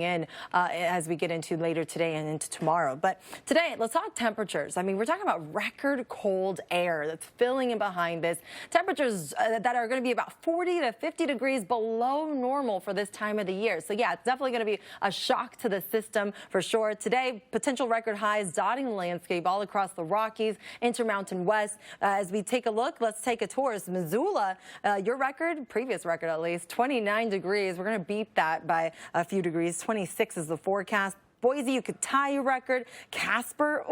in as we get into later today and into tomorrow. But today, let's talk temperatures. I mean, we're talking about record cold air that's filling in behind this. Temperatures that are going to be about 40 to 50 degrees below normal for this time of the year. So yeah, it's definitely going to be a shock to the system for sure. Today, potential record highs dotting the landscape all across the Rockies, Intermountain West. As we take a look, let's take a tour. Missoula, your record, previous record at least, 29 degrees. We're going to beat that by a few degrees. 26 is the forecast. Boise, you could tie your record. Casper,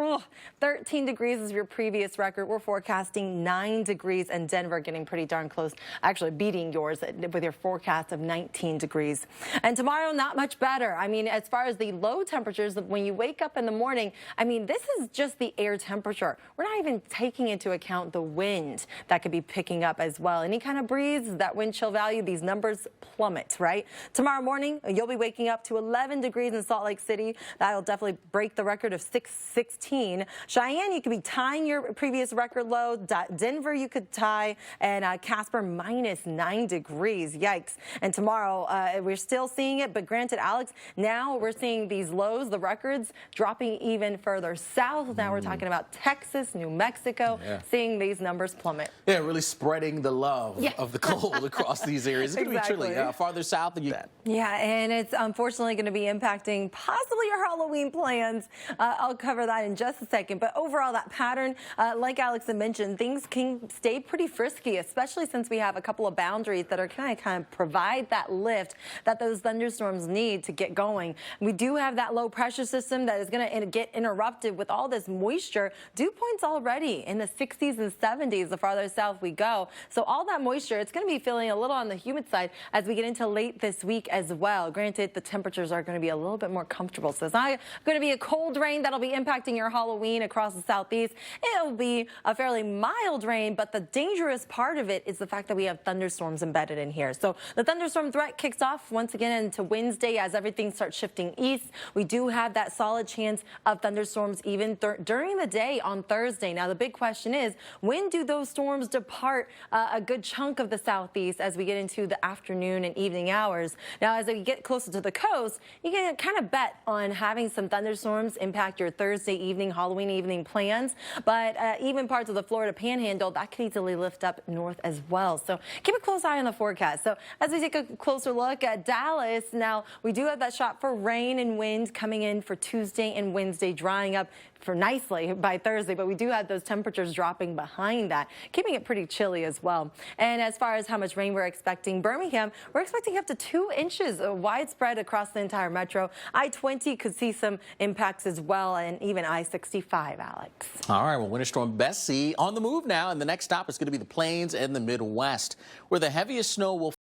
13 degrees is your previous record. We're forecasting 9 degrees, and Denver getting pretty darn close, actually beating yours with your forecast of 19 degrees. And tomorrow, not much better. I mean, as far as the low temperatures, when you wake up in the morning, I mean, this is just the air temperature. We're not even taking into account the wind that could be picking up as well. Any kind of breeze, that wind chill value, these numbers plummet, right? Tomorrow morning, you'll be waking up to 11 degrees in Salt Lake City. That'll definitely break the record of 616. Cheyenne, you could be tying your previous record low. Denver, you could tie. And Casper, minus 9 degrees. Yikes. And tomorrow, we're still seeing it. But granted, Alex, now we're seeing these lows, the records, dropping even further south. Now we're talking about Texas, New Mexico, seeing these numbers plummet. Yeah, really spreading the love of the cold across these areas. It's going to be chilly farther south than you said. Yeah, and it's unfortunately going to be impacting possibly your Halloween plans. I'll cover that in just a second. But overall, that pattern, like Alex had mentioned, things can stay pretty frisky, especially since we have a couple of boundaries that are kind of provide that lift that those thunderstorms need to get going. We do have that low pressure system that is going to get interrupted with all this moisture. Dew points already in the 60s and 70s the farther south we go. So all that moisture, it's going to be feeling a little on the humid side as we get into late this week as well. Granted, the temperatures are going to be a little bit more comfortable. So it's not going to be a cold rain that'll be impacting your Halloween across the southeast. It'll be a fairly mild rain, but the dangerous part of it is the fact that we have thunderstorms embedded in here. So the thunderstorm threat kicks off once again into Wednesday as everything starts shifting east. We do have that solid chance of thunderstorms even during the day on Thursday. Now, the big question is, when do those storms depart a good chunk of the southeast as we get into the afternoon and evening hours? Now, as we get closer to the coast, you can kind of bet on having some thunderstorms impact your Thursday evening, Halloween evening plans. But even parts of the Florida Panhandle, that could easily lift up north as well. So keep a close eye on the forecast. So as we take a closer look at Dallas, now we do have that shot for rain and wind coming in for Tuesday and Wednesday, drying up for nicely by Thursday, but we do have those temperatures dropping behind that, keeping it pretty chilly as well. And as far as how much rain we're expecting, Birmingham, we're expecting up to 2 inches widespread across the entire metro. I-20 could see some impacts as well, and even I-65, Alex. All right, well, Winter Storm Bessie on the move now, and the next stop is going to be the plains and the Midwest, where the heaviest snow will